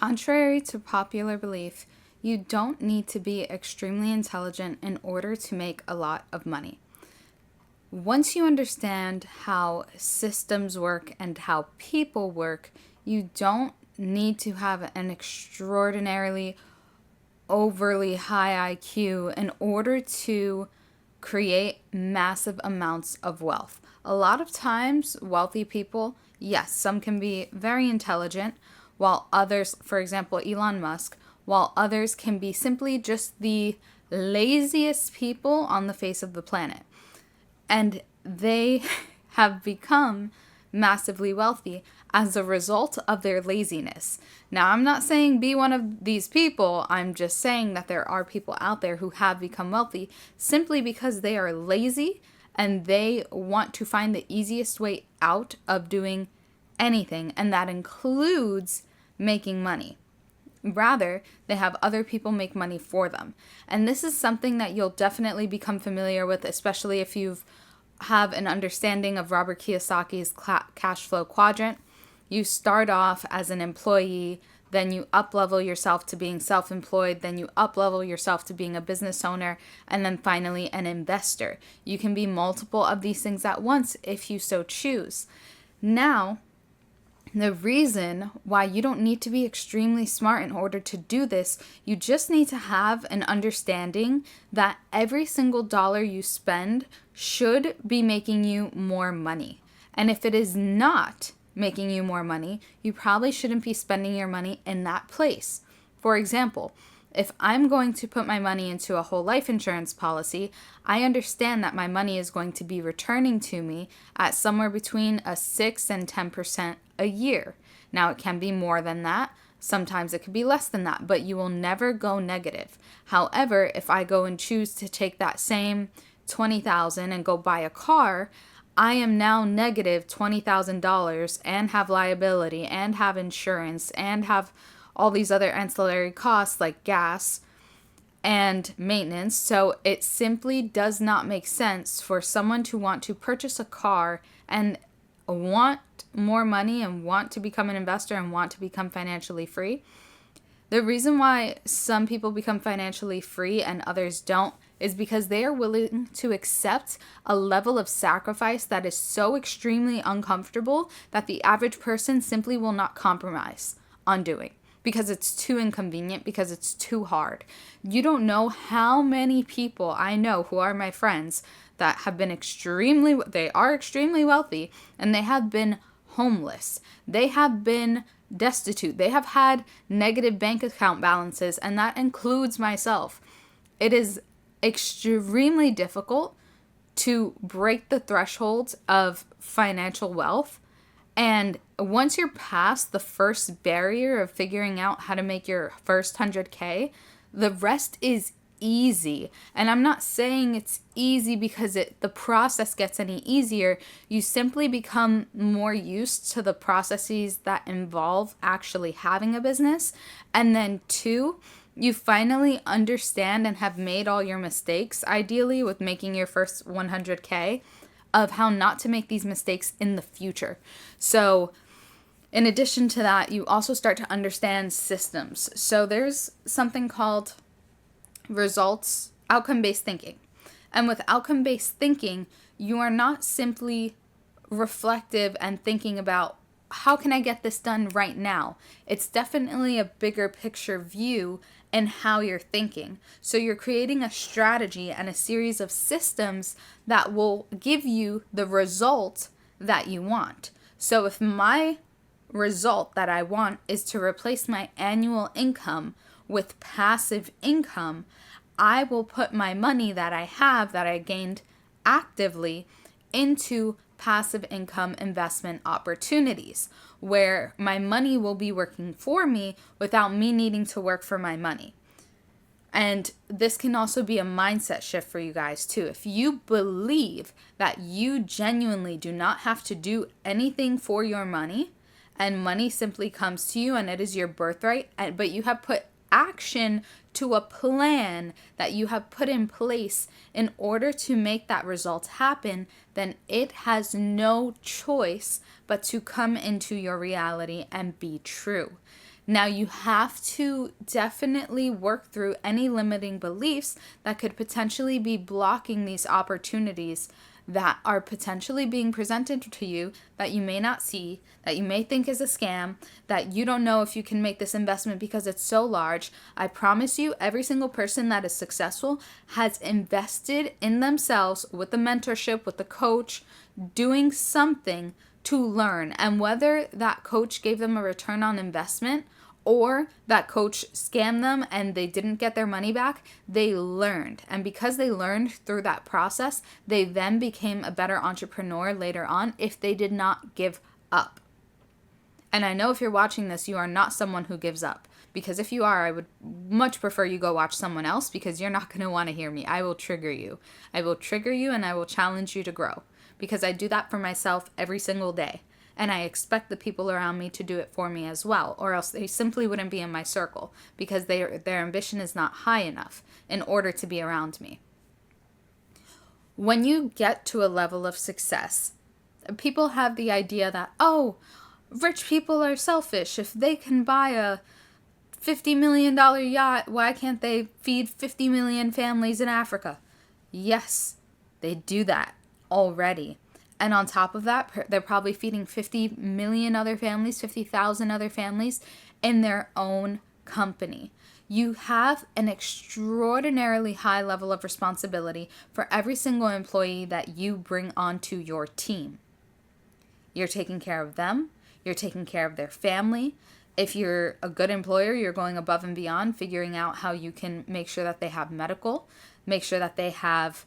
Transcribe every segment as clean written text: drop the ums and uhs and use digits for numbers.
Contrary to popular belief, you don't need to be extremely intelligent in order to make a lot of money. Once you understand how systems work and how people work, you don't need to have an extraordinarily overly high IQ in order to create massive amounts of wealth. A lot of times, wealthy people, yes, some can be very intelligent, while others, for example, Elon Musk, while others can be simply just the laziest people on the face of the planet. And they have become massively wealthy as a result of their laziness. Now, I'm not saying be one of these people. I'm just saying that there are people out there who have become wealthy simply because they are lazy and they want to find the easiest way out of doing anything, and that includes making money. Rather, they have other people make money for them. And this is something that you'll definitely become familiar with, especially if you've have an understanding of Robert Kiyosaki's cash flow quadrant. You start off as an employee, then you up-level yourself to being self-employed, then you up-level yourself to being a business owner, and then finally an investor. You can be multiple of these things at once if you so choose. Now, the reason why you don't need to be extremely smart in order to do this, you just need to have an understanding that every single dollar you spend should be making you more money. And if it is not making you more money, you probably shouldn't be spending your money in that place. For example, if I'm going to put my money into a whole life insurance policy, I understand that my money is going to be returning to me at somewhere between a 6 and 10% a year. Now, it can be more than that. Sometimes it could be less than that, but you will never go negative. However, if I go and choose to take that same $20,000 and go buy a car, I am now negative $20,000 and have liability and have insurance and have all these other ancillary costs like gas and maintenance. So it simply does not make sense for someone to want to purchase a car and want more money and want to become an investor and want to become financially free. The reason why some people become financially free and others don't is because they are willing to accept a level of sacrifice that is so extremely uncomfortable that the average person simply will not compromise on doing, because it's too inconvenient, because it's too hard. You don't know how many people I know who are my friends that have been extremely wealthy, and they have been homeless. They have been destitute. They have had negative bank account balances, and that includes myself. It is extremely difficult to break the thresholds of financial wealth. And once you're past the first barrier of figuring out how to make your first 100K, the rest is easy. And I'm not saying it's easy because the process gets any easier. You simply become more used to the processes that involve actually having a business. And then 2, you finally understand and have made all your mistakes, ideally with making your first 100K, of how not to make these mistakes in the future. So in addition to that, you also start to understand systems. So there's something called outcome-based thinking. And with outcome-based thinking, you are not simply reflective and thinking about how can I get this done right now? It's definitely a bigger picture view in how you're thinking. So you're creating a strategy and a series of systems that will give you the result that you want. So if my result that I want is to replace my annual income with passive income, I will put my money that I have that I gained actively into passive income investment opportunities where my money will be working for me without me needing to work for my money. And this can also be a mindset shift for you guys too. If you believe that you genuinely do not have to do anything for your money and money simply comes to you and it is your birthright, but you have put action to a plan that you have put in place in order to make that result happen, then it has no choice but to come into your reality and be true. Now, you have to definitely work through any limiting beliefs that could potentially be blocking these opportunities that are potentially being presented to you that you may not see, that you may think is a scam, that you don't know if you can make this investment because it's so large. I promise you, every single person that is successful has invested in themselves with the mentorship, with the coach, doing something to learn. And whether that coach gave them a return on investment or that coach scammed them and they didn't get their money back, they learned. And because they learned through that process, they then became a better entrepreneur later on if they did not give up. And I know if you're watching this, you are not someone who gives up. Because if you are, I would much prefer you go watch someone else, because you're not going to want to hear me. I will trigger you. I will trigger you and I will challenge you to grow. Because I do that for myself every single day. And I expect the people around me to do it for me as well, or else they simply wouldn't be in my circle, because their ambition is not high enough in order to be around me. When you get to a level of success, people have the idea that, oh, rich people are selfish. If they can buy a $50 million yacht, why can't they feed 50 million families in Africa? Yes, they do that already. And on top of that, they're probably feeding 50 million other families, 50,000 other families in their own company. You have an extraordinarily high level of responsibility for every single employee that you bring onto your team. You're taking care of them. You're taking care of their family. If you're a good employer, you're going above and beyond, figuring out how you can make sure that they have medical, make sure that they have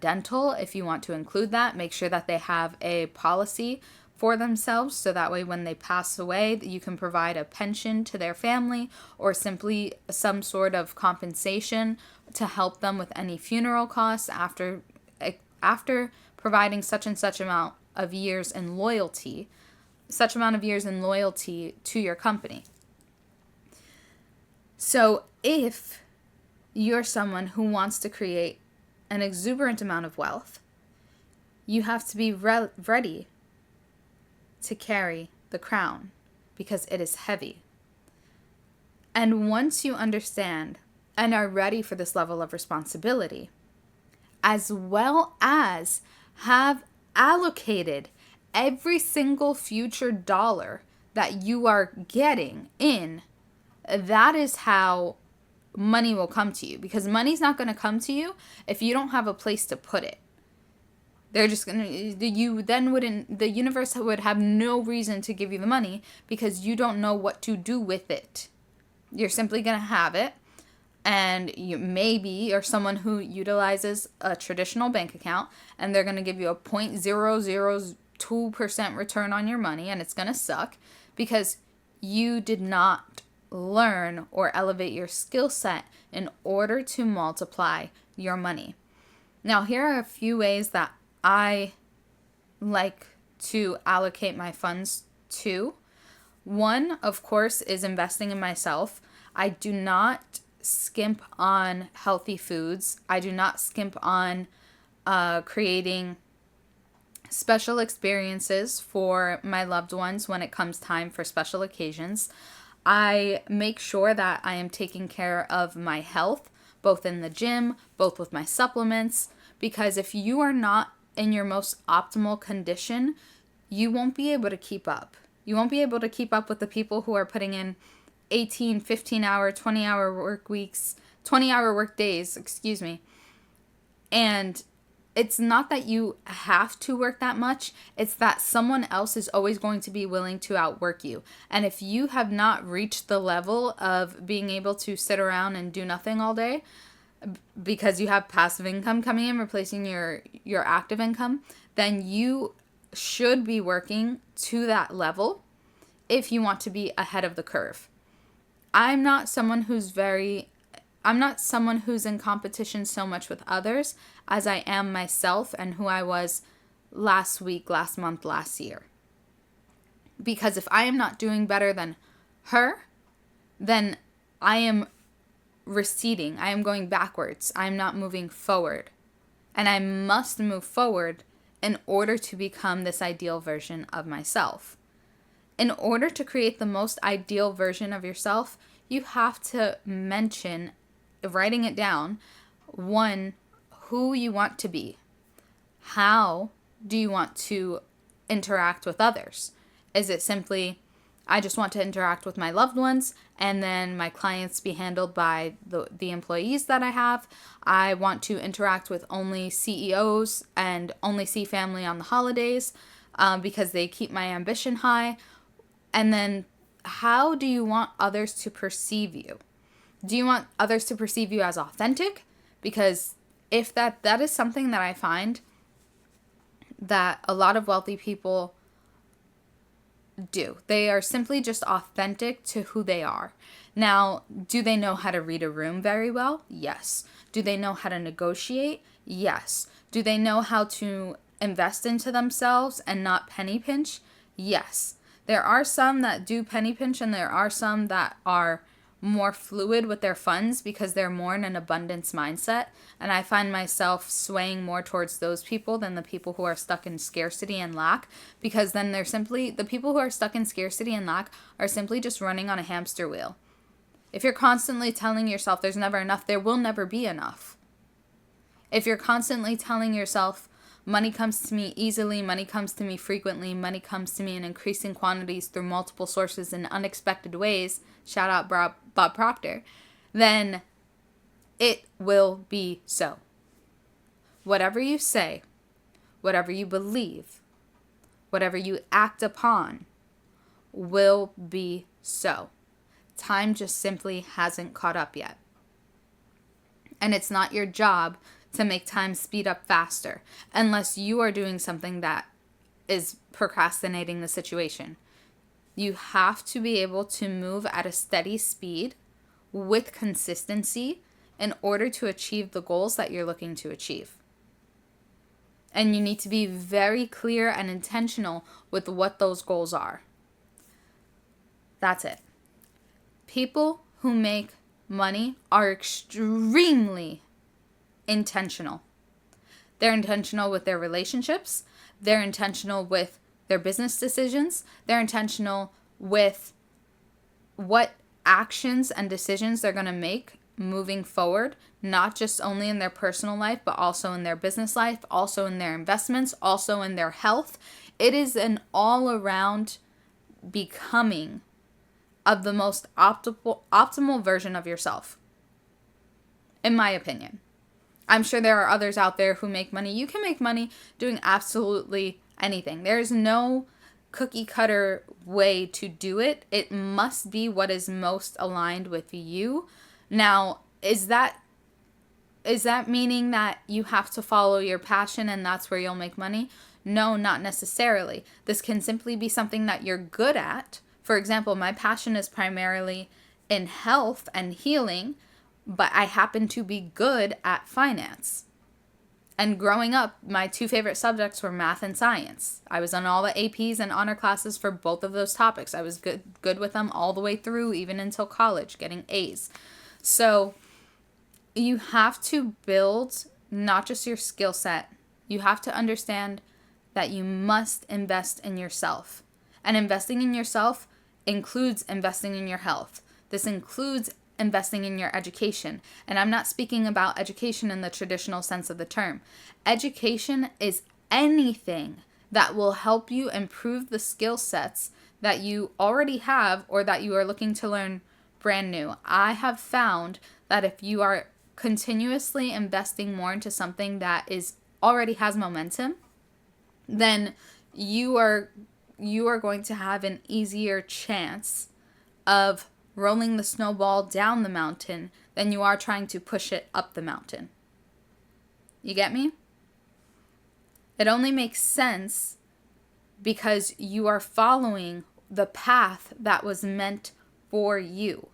dental, if you want to include that, make sure that they have a policy for themselves, so that way when they pass away, you can provide a pension to their family or simply some sort of compensation to help them with any funeral costs after providing such and such amount of years in loyalty, to your company. So if you're someone who wants to create an exuberant amount of wealth, you have to be ready to carry the crown, because it is heavy. And once you understand and are ready for this level of responsibility, as well as have allocated every single future dollar that you are getting in, that is how money will come to you, because money's not going to come to you if you don't have a place to put it. They're just going to, the universe would have no reason to give you the money, because you don't know what to do with it. You're simply going to have it, and you maybe are someone who utilizes a traditional bank account, and they're going to give you a 0.002% return on your money, and it's going to suck because you did not learn or elevate your skill set in order to multiply your money. Now, here are a few ways that I like to allocate my funds to. One, of course, is investing in myself. I do not skimp on healthy foods. I do not skimp on creating special experiences for my loved ones when it comes time for special occasions. I make sure that I am taking care of my health, both in the gym, both with my supplements, because if you are not in your most optimal condition, you won't be able to keep up. You won't be able to keep up with the people who are putting in 18, 15-hour, 20-hour work weeks, 20-hour work days, And it's not that you have to work that much. It's that someone else is always going to be willing to outwork you. And if you have not reached the level of being able to sit around and do nothing all day because you have passive income coming in, replacing your active income, then you should be working to that level if you want to be ahead of the curve. I'm not someone who's in competition so much with others as I am myself and who I was last week, last month, last year. Because if I am not doing better than her, then I am receding. I am going backwards. I am not moving forward. And I must move forward in order to become this ideal version of myself. In order to create the most ideal version of yourself, you have to mention, writing it down, one, who you want to be. How do you want to interact with others? Is it simply, I just want to interact with my loved ones, and then my clients be handled by the employees that I have? I want to interact with only CEOs and only see family on the holidays because they keep my ambition high. And then how do you want others to perceive you? Do you want others to perceive you as authentic? Because if that is something that I find that a lot of wealthy people do. They are simply just authentic to who they are. Now, do they know how to read a room very well? Yes. Do they know how to negotiate? Yes. Do they know how to invest into themselves and not penny pinch? Yes. There are some that do penny pinch, and there are some that are more fluid with their funds because they're more in an abundance mindset. And I find myself swaying more towards those people than the people who are stuck in scarcity and lack, because then they're simply, the people who are stuck in scarcity and lack are simply just running on a hamster wheel. If you're constantly telling yourself there's never enough, there will never be enough. If you're constantly telling yourself money comes to me easily, money comes to me frequently, money comes to me in increasing quantities through multiple sources in unexpected ways, shout out Bob Proctor, then it will be so. Whatever you say, whatever you believe, whatever you act upon will be so. Time just simply hasn't caught up yet. And it's not your job to make time speed up faster unless you are doing something that is procrastinating the situation. You have to be able to move at a steady speed with consistency in order to achieve the goals that you're looking to achieve. And you need to be very clear and intentional with what those goals are. That's it. People who make money are extremely intentional. They're intentional with their relationships. They're intentional with their business decisions. They're intentional with what actions and decisions they're going to make moving forward, not just only in their personal life, but also in their business life, also in their investments, also in their health. It is an all-around becoming of the most optimal version of yourself, in my opinion. I'm sure there are others out there who make money. You can make money doing absolutely anything. There's no cookie cutter way to do it. It must be what is most aligned with you. Now, is that meaning that you have to follow your passion and that's where you'll make money? No, not necessarily. This can simply be something that you're good at. For example, my passion is primarily in health and healing, but I happen to be good at finance. And growing up, my two favorite subjects were math and science. I was on all the APs and honor classes for both of those topics. I was good with them all the way through, even until college, getting A's. So you have to build not just your skill set. You have to understand that you must invest in yourself. And investing in yourself includes investing in your health. This includes investing in your education. And I'm not speaking about education in the traditional sense of the term. Education is anything that will help you improve the skill sets that you already have or that you are looking to learn brand new. I have found that if you are continuously investing more into something that already has momentum, then you are going to have an easier chance of rolling the snowball down the mountain than you are trying to push it up the mountain. You get me? It only makes sense because you are following the path that was meant for you.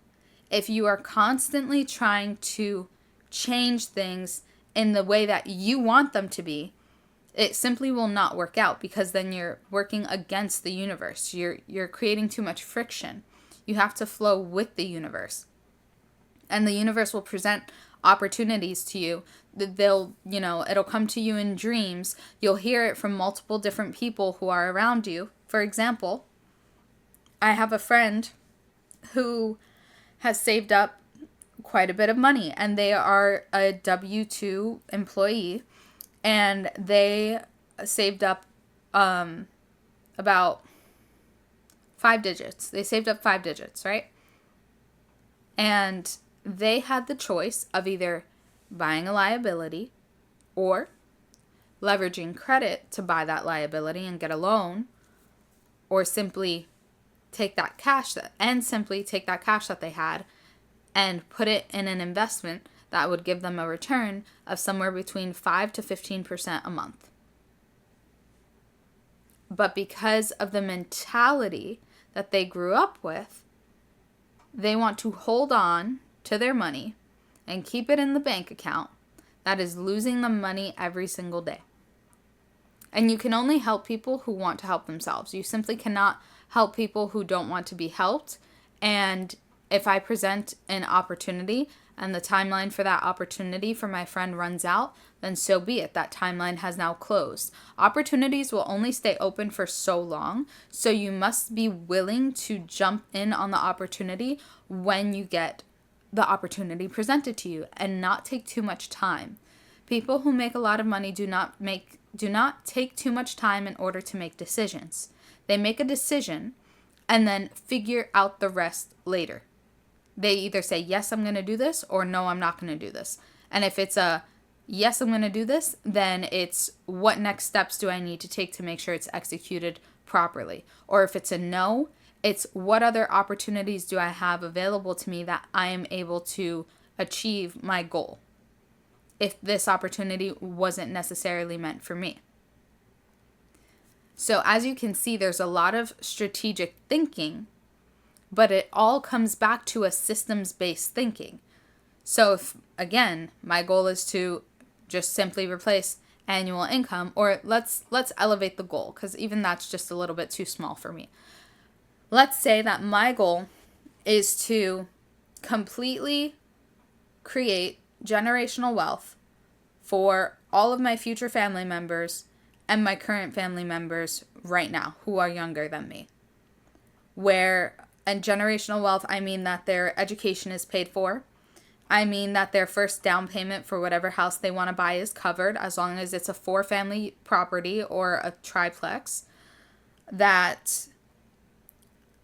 If you are constantly trying to change things in the way that you want them to be, it simply will not work out, because then you're working against the universe. You're creating too much friction. You have to flow with the universe. And the universe will present opportunities to you. It'll come to you in dreams. You'll hear it from multiple different people who are around you. For example, I have a friend who has saved up quite a bit of money, and they are a W-2 employee, and they saved up about 5 digits. They saved up 5 digits, right? And they had the choice of either buying a liability or leveraging credit to buy that liability and get a loan, or simply take that cash that they had and put it in an investment that would give them a return of somewhere between 5 to 15% a month. But because of the mentality that they grew up with, they want to hold on to their money and keep it in the bank account that is losing them money every single day. And you can only help people who want to help themselves. You simply cannot help people who don't want to be helped. And if I present an opportunity and the timeline for that opportunity for my friend runs out, then so be it. That timeline has now closed. Opportunities will only stay open for so long, so you must be willing to jump in on the opportunity when you get the opportunity presented to you and not take too much time. People who make a lot of money do not take too much time in order to make decisions. They make a decision and then figure out the rest later. They either say, yes, I'm going to do this, or no, I'm not going to do this. And if it's a, yes, I'm going to do this, then it's what next steps do I need to take to make sure it's executed properly? Or if it's a no, it's what other opportunities do I have available to me that I am able to achieve my goal if this opportunity wasn't necessarily meant for me. So as you can see, there's a lot of strategic thinking, but it all comes back to a systems-based thinking. So if, again, my goal is to just simply replace annual income, or let's elevate the goal, because even that's just a little bit too small for me. Let's say that my goal is to completely create generational wealth for all of my future family members and my current family members right now who are younger than me. And generational wealth, I mean that their education is paid for. I mean that their first down payment for whatever house they want to buy is covered, as long as it's a 4-family property or a triplex. That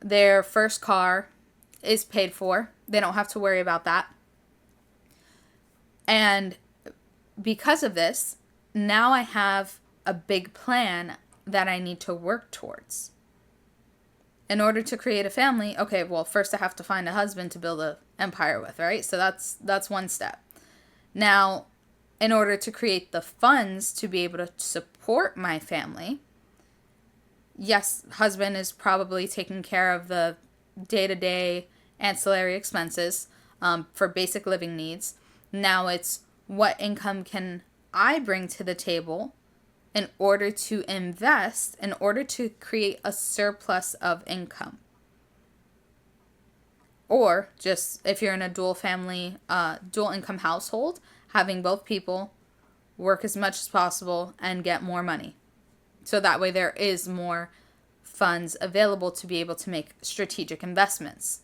their first car is paid for. They don't have to worry about that. And because of this, now I have a big plan that I need to work towards. In order to create a family, okay, well, first I have to find a husband to build an empire with, right? So that's one step. Now, in order to create the funds to be able to support my family, yes, husband is probably taking care of the day-to-day ancillary expenses for basic living needs. Now it's what income can I bring to the table in order to invest, in order to create a surplus of income. Or just if you're in a dual income household, having both people work as much as possible and get more money. So that way there is more funds available to be able to make strategic investments.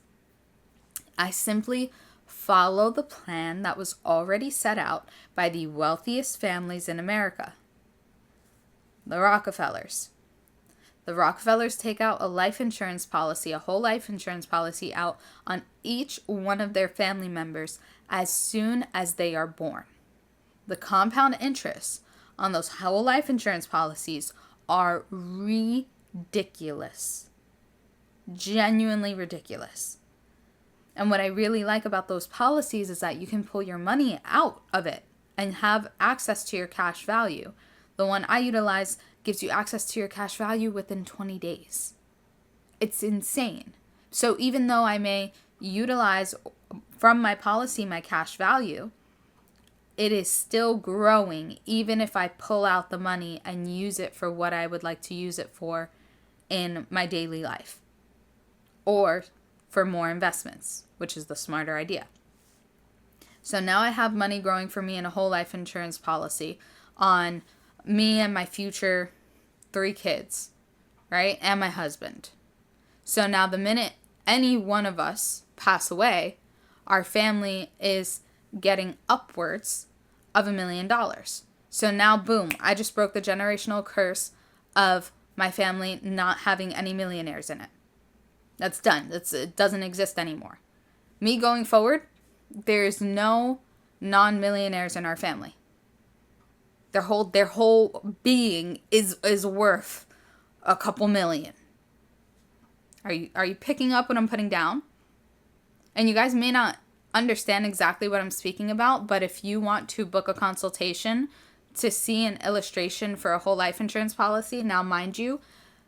I simply follow the plan that was already set out by the wealthiest families in America. The Rockefellers. The Rockefellers take out a life insurance policy, a whole life insurance policy out on each one of their family members as soon as they are born. The compound interest on those whole life insurance policies are ridiculous. Genuinely ridiculous. And what I really like about those policies is that you can pull your money out of it and have access to your cash value. The one I utilize gives you access to your cash value within 20 days. It's insane. So even though I may utilize from my policy my cash value, it is still growing even if I pull out the money and use it for what I would like to use it for in my daily life. Or for more investments, which is the smarter idea. So now I have money growing for me in a whole life insurance policy on me and my future 3 kids, right? And my husband. So now the minute any one of us pass away, our family is getting upwards of $1 million. So now, boom, I just broke the generational curse of my family not having any millionaires in it. That's done. It doesn't exist anymore. Me going forward, there's no non-millionaires in our family. Their whole being is worth a couple million. Are you picking up what I'm putting down? And you guys may not understand exactly what I'm speaking about, but if you want to book a consultation to see an illustration for a whole life insurance policy, now mind you,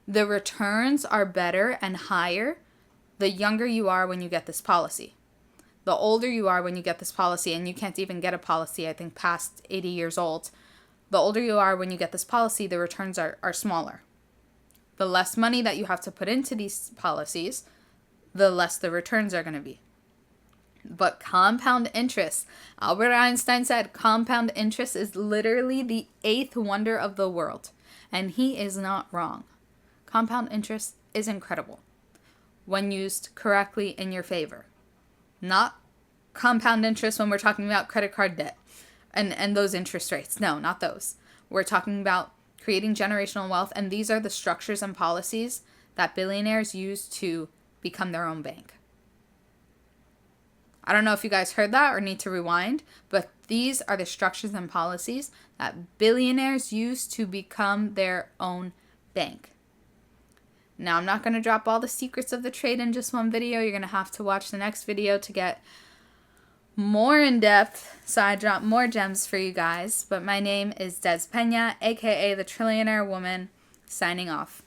the returns are better and higher the younger you are when you get this policy. The older you are when you get this policy, and you can't even get a policy, I think, past 80 years old, the older you are when you get this policy, the returns are smaller. The less money that you have to put into these policies, the less the returns are going to be. But compound interest, Albert Einstein said compound interest is literally the 8th wonder of the world. And he is not wrong. Compound interest is incredible when used correctly in your favor. Not compound interest when we're talking about credit card debt and those interest rates. No, not those. We're talking about creating generational wealth, and these are the structures and policies that billionaires use to become their own bank. I don't know if you guys heard that or need to rewind, but these are the structures and policies that billionaires use to become their own bank. Now, I'm not going to drop all the secrets of the trade in just one video. You're going to have to watch the next video to get more in depth, so I drop more gems for you guys. But my name is Des Pena, aka the Trillionaire Woman, signing off.